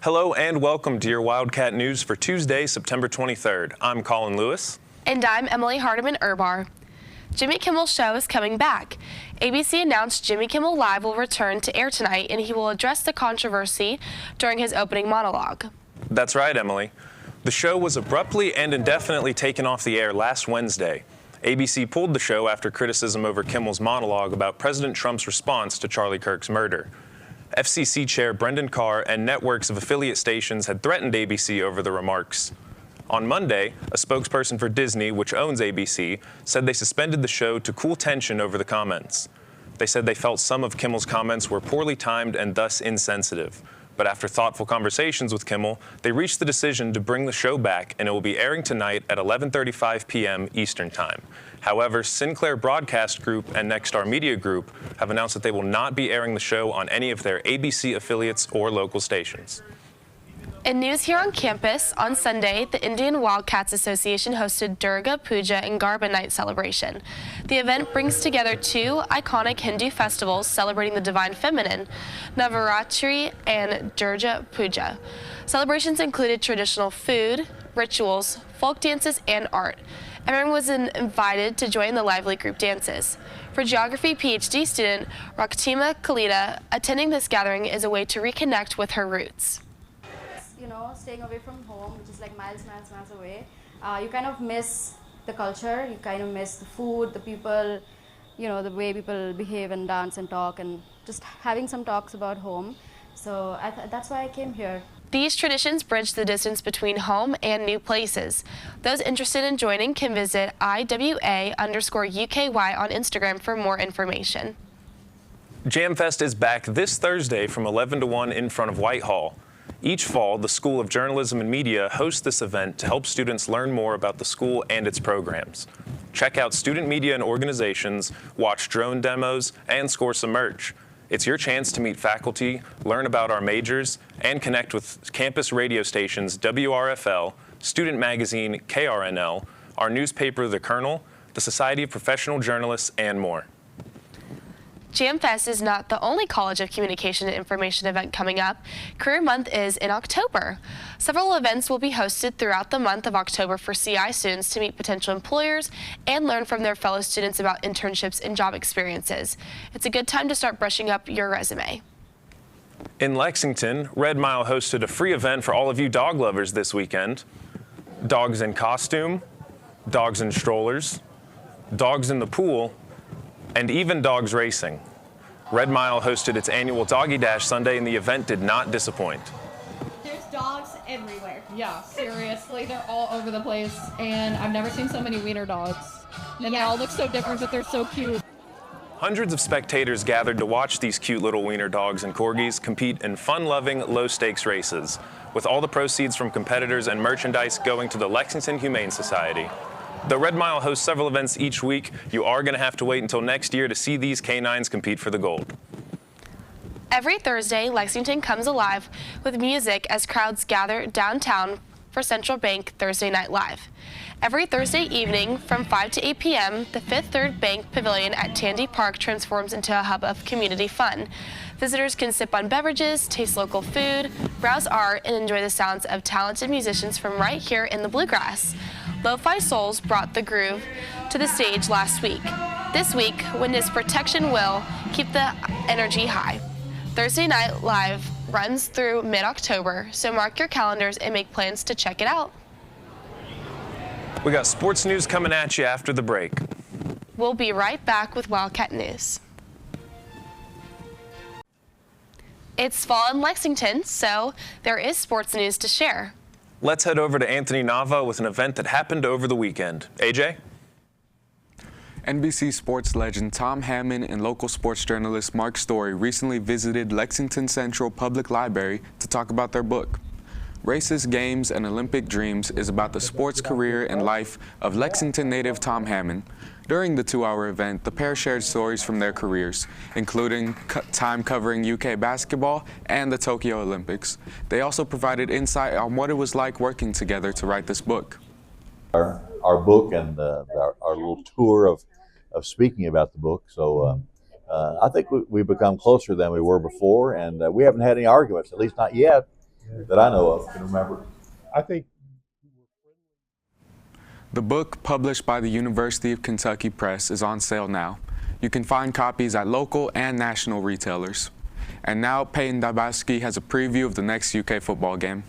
Hello and welcome to your Wildcat News for Tuesday, September 23rd. I'm Colin Lewis. And I'm Emily Hardiman-Urbar. Jimmy Kimmel's show is coming back. ABC announced Jimmy Kimmel Live will return to air tonight, and he will address the controversy during his opening monologue. That's right, Emily. The show was abruptly and indefinitely taken off the air last Wednesday. ABC pulled the show after criticism over Kimmel's monologue about President Trump's response to Charlie Kirk's murder. FCC Chair Brendan Carr and networks of affiliate stations had threatened ABC over the remarks. On Monday, a spokesperson for Disney, which owns ABC, said they suspended the show to cool tension over the comments. They said they felt some of Kimmel's comments were poorly timed and thus insensitive. But after thoughtful conversations with Kimmel, they reached the decision to bring the show back, and it will be airing tonight at 11:35 p.m. Eastern Time. However, Sinclair Broadcast Group and Nexstar Media Group have announced that they will not be airing the show on any of their ABC affiliates or local stations. In news here on campus, on Sunday, the Indian Wildcats Association hosted Durga Puja and Garba Night celebration. The event brings together two iconic Hindu festivals celebrating the divine feminine, Navaratri and Durga Puja. Celebrations included traditional food, rituals, folk dances, and art. Everyone was invited to join the lively group dances. For geography PhD student Raktima Kalita, attending this gathering is a way to reconnect with her roots. Staying away from home, which is like miles away, you kind of miss the culture, you kind of miss the food, the people, the way people behave and dance and talk, and just having some talks about home. So that's why I came here. These traditions bridge the distance between home and new places. Those interested in joining can visit IWA_UKY on Instagram for more information. JamFest is back this Thursday from 11 to 1 in front of Whitehall. Each fall, the School of Journalism and Media hosts this event to help students learn more about the school and its programs. Check out student media and organizations, watch drone demos, and score some merch. It's your chance to meet faculty, learn about our majors, and connect with campus radio stations WRFL, Student Magazine KRNL, our newspaper The Kernel, the Society of Professional Journalists, and more. JamFest is not the only College of Communication and Information event coming up. Career Month is in October. Several events will be hosted throughout the month of October for CI students to meet potential employers and learn from their fellow students about internships and job experiences. It's a good time to start brushing up your resume. In Lexington, Red Mile hosted a free event for all of you dog lovers this weekend. Dogs in costume, dogs in strollers, dogs in the pool, and even dogs racing. Red Mile hosted its annual Doggy Dash Sunday, and the event did not disappoint. There's dogs everywhere. Yeah, seriously, they're all over the place, and I've never seen so many wiener dogs. And they all look so different, but they're so cute. Hundreds of spectators gathered to watch these cute little wiener dogs and corgis compete in fun-loving, low-stakes races, with all the proceeds from competitors and merchandise going to the Lexington Humane Society. The Red Mile hosts several events each week. You are going to have to wait until next year to see these canines compete for the gold. Every Thursday, Lexington comes alive with music as crowds gather downtown for Central Bank Thursday Night Live. Every Thursday evening from 5 to 8 p.m., the Fifth Third Bank Pavilion at Tandy Park transforms into a hub of community fun. Visitors can sip on beverages, taste local food, browse art, and enjoy the sounds of talented musicians from right here in the Bluegrass. Lo-Fi Souls brought the groove to the stage last week. This week, Witness Protection will keep the energy high. Thursday Night Live runs through mid-October, so mark your calendars and make plans to check it out. We got sports news coming at you after the break. We'll be right back with Wildcat News. It's fall in Lexington, so there is sports news to share. Let's head over to Anthony Nava with an event that happened over the weekend. AJ? NBC sports legend Tom Hammond and local sports journalist Mark Story recently visited Lexington Central Public Library to talk about their book. Races, Games, and Olympic Dreams is about the sports career and life of Lexington native Tom Hammond. During the 2-hour event, the pair shared stories from their careers, including time covering UK basketball and the Tokyo Olympics. They also provided insight on what it was like working together to write this book. Our book and our little tour of speaking about the book. So I think we've become closer than we were before, and we haven't had any arguments, at least not yet. that I know of can remember. I think The book, published by the University of Kentucky Press, is on sale now. You can find copies at local and national retailers. And now Peyton Dabaski has a preview of the next UK football game.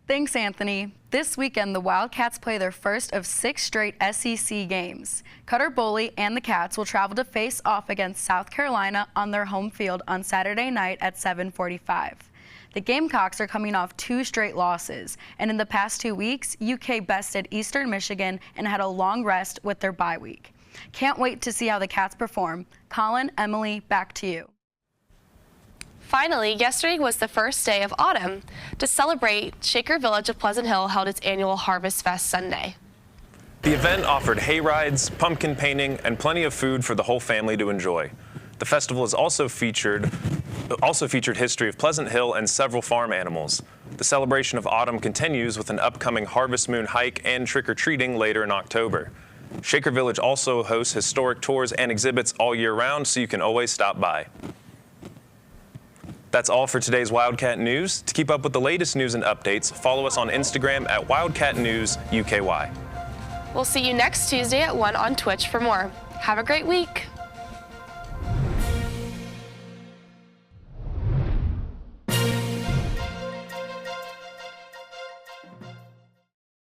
Thanks, Anthony. This weekend, the Wildcats play their first of 6 straight SEC games. Cutter Boley and the Cats will travel to face off against South Carolina on their home field on Saturday night at 7:45. The Gamecocks are coming off 2 straight losses, and in the past 2 weeks, UK bested Eastern Michigan and had a long rest with their bye week. Can't wait to see how the Cats perform. Colin, Emily, back to you. Finally, yesterday was the first day of autumn. To celebrate, Shaker Village of Pleasant Hill held its annual Harvest Fest Sunday. The event offered hay rides, pumpkin painting, and plenty of food for the whole family to enjoy. The festival has also featured history of Pleasant Hill and several farm animals. The celebration of autumn continues with an upcoming Harvest Moon hike and trick-or-treating later in October. Shaker Village also hosts historic tours and exhibits all year round, so you can always stop by. That's all for today's Wildcat News. To keep up with the latest news and updates, follow us on Instagram at Wildcat News UKY. We'll see you next Tuesday at 1 on Twitch for more. Have a great week.